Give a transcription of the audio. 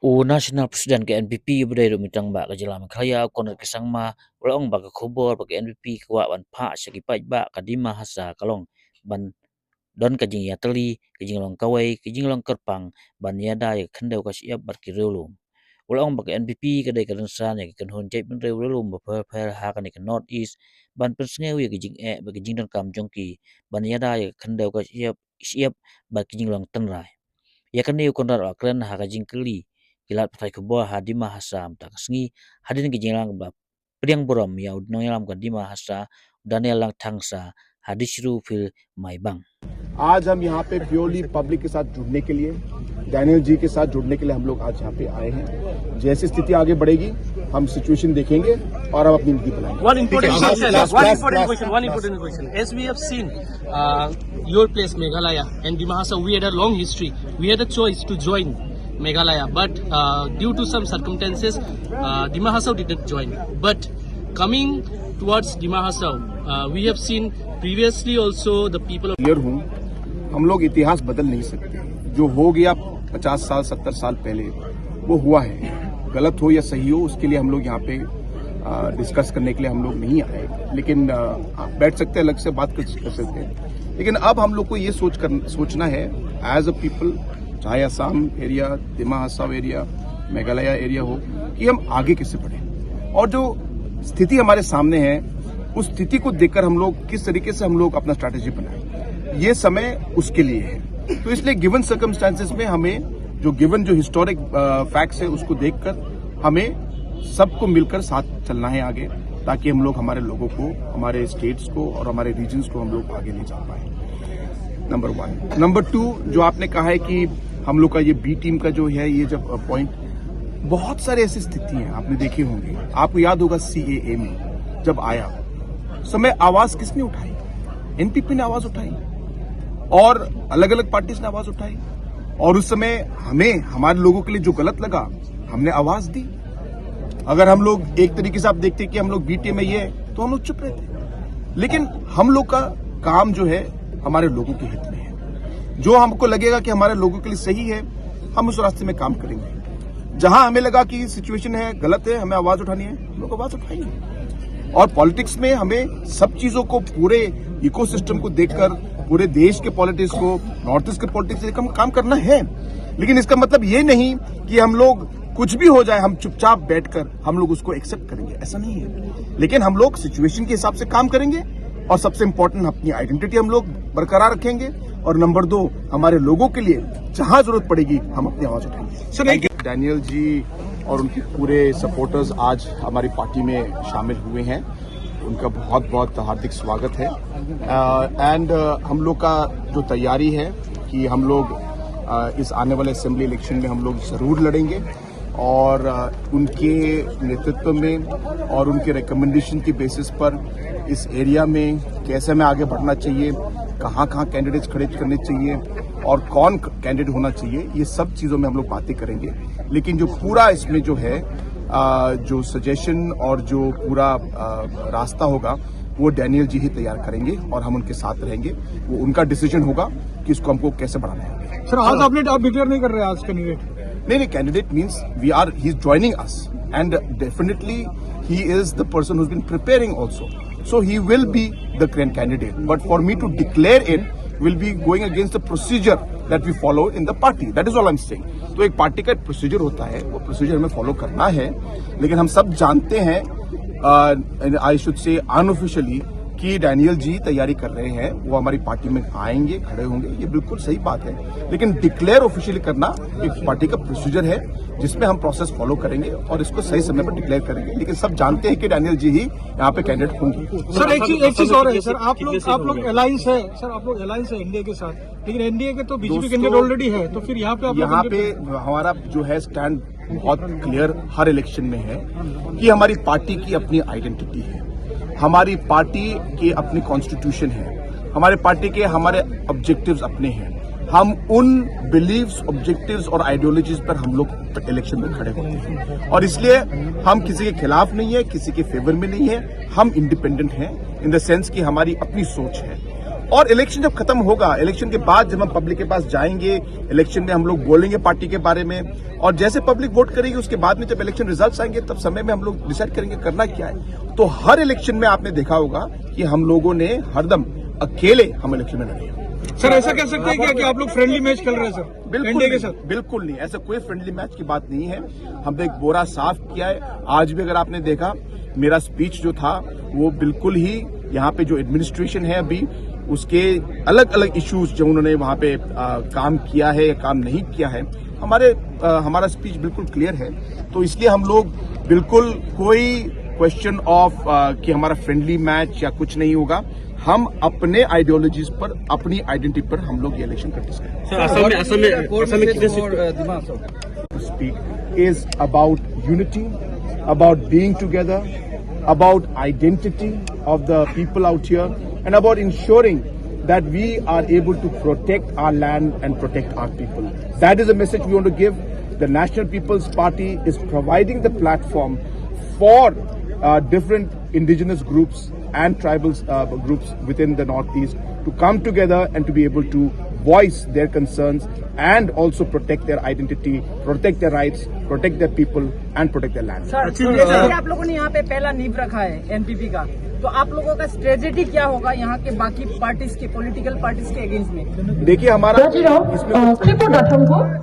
National President ke NPP budai mitang ba ka jalan kaya Conrad kesangma ulang ba ka khobor ba ke NPP kwa ban pha sagi pai ba ka Dima hasa kalong ban don ka jing yatali ka jing long kawai ka jing long kerpang ban yada ya khandau ka siap bar ki relum ulang ba ke NPP ka dai ka san ya kan hon jai ban relum ba per ha ka ni ka North East ban persngeu ya ka jing ba ka jing don kam jongki ban yada ya khandau ka siap ba ki jing long tenrai ya kan ni Conrad akran ha ka jing keli kilat patai kubo Dima hasa tak sengi hadin gijilang ba priang borom ya Nongialam ka Dima hasa Daniel lang thangsa hadisru fil maibang. आज हम यहाँ पे purely public के साथ जुड़ने के लिए, Daniel जी के साथ जुड़ने के लिए हम लोग आज यहाँ पे आए हैं। जैसी स्थिति आगे बढ़ेगी हम सिचुएशन देखेंगे और हम अपनी नीति बनाएंगे। One important question. As we have seen, your place Meghalaya and Dima Hasao, we had a long history. We had a choice to join Meghalaya, but due to some circumstances, Dima Hasao didn't join. But coming towards Dima Hasao, we have seen previously also the people of clear हूँ, हम लोग इतिहास बदल नहीं सकते। जो हो गया 50 साल 70 साल पहले वो हुआ है, गलत हो या सही हो उसके लिए हम लोग यहाँ पे डिस्कस करने के लिए हम लोग नहीं आए, लेकिन बैठ सकते हैं, अलग से बात कर सकते हैं। लेकिन अब हम लोग को ये सोचना है एज अ पीपल, चाहे असम एरिया, दिमा हसाओ एरिया, मेघालय एरिया हो, कि हम आगे कैसे बढ़े और जो स्थिति हमारे सामने है उस स्थिति को देखकर हम लोग किस तरीके से हम लोग अपना स्ट्रैटेजी बनाएं, ये समय उसके लिए है। तो इसलिए गिवन सर्कमस्टांसेस में हमें जो हिस्टोरिक फैक्ट्स है उसको देखकर हमें सबको मिलकर साथ चलना है आगे, ताकि हम लोग हमारे लोगों को, हमारे स्टेट्स को और हमारे रीजन्स को हम लोग आगे ले जा पाए। नंबर 1। नंबर 2, जो आपने कहा है कि हम लोग का ये बी टीम का जो है ये जब पॉइंट, बहुत सारे ऐसी स्थिति हैं आपने देखे होंगे। आपको याद होगा CAA में जब आया समय आवाज किसने उठाई? NPP ने आवाज उठाई और अलग अलग पार्टीज ने आवाज उठाई, और उस समय हमें हमारे लोगों के लिए जो गलत लगा हमने आवाज दी। अगर हम लोग एक तरीके से आप देखते कि हम लोग बीटी में ये तो हम लोग चुप रहते, लेकिन हम लोग का काम जो है हमारे लोगों के हित में है। जो हमको लगेगा कि हमारे लोगों के लिए सही है हम उस रास्ते में काम करेंगे। जहां हमें लगा कि सिचुएशन है गलत है, हमें आवाज उठानी है, हम लोग आवाज उठाएंगे। और पॉलिटिक्स में हमें सब चीजों को, पूरे इकोसिस्टम को देखकर, पूरे देश के पॉलिटिक्स को, नॉर्थ ईस्ट के पॉलिटिक्स से काम करना है। लेकिन इसका मतलब ये नहीं कि हम लोग कुछ भी हो जाए हम चुपचाप बैठकर हम लोग उसको एक्सेप्ट करेंगे, ऐसा नहीं है। लेकिन हम लोग सिचुएशन के हिसाब से काम करेंगे और सबसे इंपॉर्टेंट अपनी आइडेंटिटी हम लोग बरकरार रखेंगे, और नंबर 2 हमारे लोगों के लिए जहां जरूरत पड़ेगी हम अपनी आवाज उठाएंगे। डैनियल जी और उनके पूरे सपोर्टर्स आज हमारी पार्टी में शामिल हुए हैं, उनका बहुत बहुत हार्दिक स्वागत है। एंड हम लोग का जो तैयारी है कि हम लोग इस आने वाले असेंबली इलेक्शन में हम लोग जरूर लड़ेंगे, और उनके नेतृत्व में और उनके रिकमेंडेशन की बेसिस पर इस एरिया में कैसे हमें आगे बढ़ना चाहिए, कहाँ कैंडिडेट्स खड़े करने चाहिए और कौन कैंडिडेट होना चाहिए, ये सब चीज़ों में हम लोग बातें करेंगे। लेकिन जो पूरा इसमें जो है जो सजेशन और जो पूरा रास्ता होगा वो डैनियल जी ही तैयार करेंगे और हम उनके साथ रहेंगे। वो उनका डिसीजन होगा कि इसको हमको कैसे बढ़ाना है। सर, आज आप डिक्लेयर नहीं कर रहे आज कैंडिडेट? नहीं, candidate means he is joining us and definitely he is the person who has been preparing also, so he will be the grand candidate, but for me to declare it will be going against the procedure that we follow in the party, that is all I'm saying। तो एक party का procedure होता है, वो procedure हमें follow करना है। लेकिन हम सब जानते हैं, आई शुड से अनऑफिशियली, कि डैनियल जी तैयारी कर रहे हैं, वो हमारी पार्टी में आएंगे, खड़े होंगे, ये बिल्कुल सही बात है। लेकिन डिक्लेयर ऑफिशियली करना एक पार्टी का प्रोसीजर है जिसमें हम प्रोसेस फॉलो करेंगे और इसको सही समय पर डिक्लेयर करेंगे। लेकिन सब जानते हैं कि डैनियल जी ही यहाँ पे कैंडिडेट होंगे। सर, एक चीज और है सर, आप लोग अलायंस है सर, आप लोग अलायंस है एनडीए के साथ, लेकिन एनडीए के तो बीजेपी कैंडिडेट ऑलरेडी है, तो फिर यहाँ पे हमारा जो है स्टैंड बहुत क्लियर हर इलेक्शन में है कि हमारी पार्टी की अपनी आइडेंटिटी है, हमारी पार्टी के अपनी कॉन्स्टिट्यूशन है, हमारे पार्टी के हमारे ऑब्जेक्टिव्स अपने हैं। हम उन बिलीव्स, ऑब्जेक्टिव्स और आइडियोलॉजीज पर हम लोग इलेक्शन में खड़े होते हैं, और इसलिए हम किसी के खिलाफ नहीं है, किसी के फेवर में नहीं है। हम इंडिपेंडेंट हैं इन द सेंस कि हमारी अपनी सोच है, और इलेक्शन जब खत्म होगा, इलेक्शन के बाद जब हम पब्लिक के पास जाएंगे, इलेक्शन में हम लोग बोलेंगे पार्टी के बारे में, और जैसे पब्लिक वोट करेगी उसके बाद में जब इलेक्शन रिजल्ट्स आएंगे तब समय में हम लोग डिसाइड करेंगे करना क्या है। तो हर इलेक्शन में आपने देखा होगा कि हम लोगों ने हरदम अकेले हम इलेक्शन में लड़े। सर ऐसा कह सकते हैं क्या कि आप लोग फ्रेंडली मैच खेल रहे हैं सर बिल्कुल के साथ? बिल्कुल नहीं, ऐसा कोई फ्रेंडली मैच की बात नहीं है। हमने एक बोरा साफ किया है। आज भी अगर आपने देखा मेरा स्पीच जो था वो बिल्कुल ही यहाँ पे जो एडमिनिस्ट्रेशन है अभी उसके अलग अलग इश्यूज जो उन्होंने वहाँ पे काम किया है या काम नहीं किया है, हमारा स्पीच बिल्कुल क्लियर है। तो इसलिए हम लोग बिल्कुल कोई क्वेश्चन ऑफ कि हमारा फ्रेंडली मैच या कुछ नहीं होगा। हम अपने आइडियोलॉजीज पर, अपनी आइडेंटिटी पर हम लोग ये इलेक्शन कंटेस्ट करेंगे। Speak is about unity, about being together, about identity of the people out here, and about ensuring that we are able to protect our land and protect our people. That is a message we want to give. The National People's Party is providing the platform for different indigenous groups and tribal groups within the Northeast to come together and to be able to voice their concerns and also protect their identity, protect their rights, protect their people and protect their land. Sir, जैसे कि आप लोगों ने यहाँ पे पहला नींव रखा है एनपीपी का, तो आप लोगों का स्ट्रेटेजी क्या होगा यहाँ के बाकी पार्टीज के, पॉलिटिकल पार्टीज के अगेंस्ट में? देखिए हमारा इसमें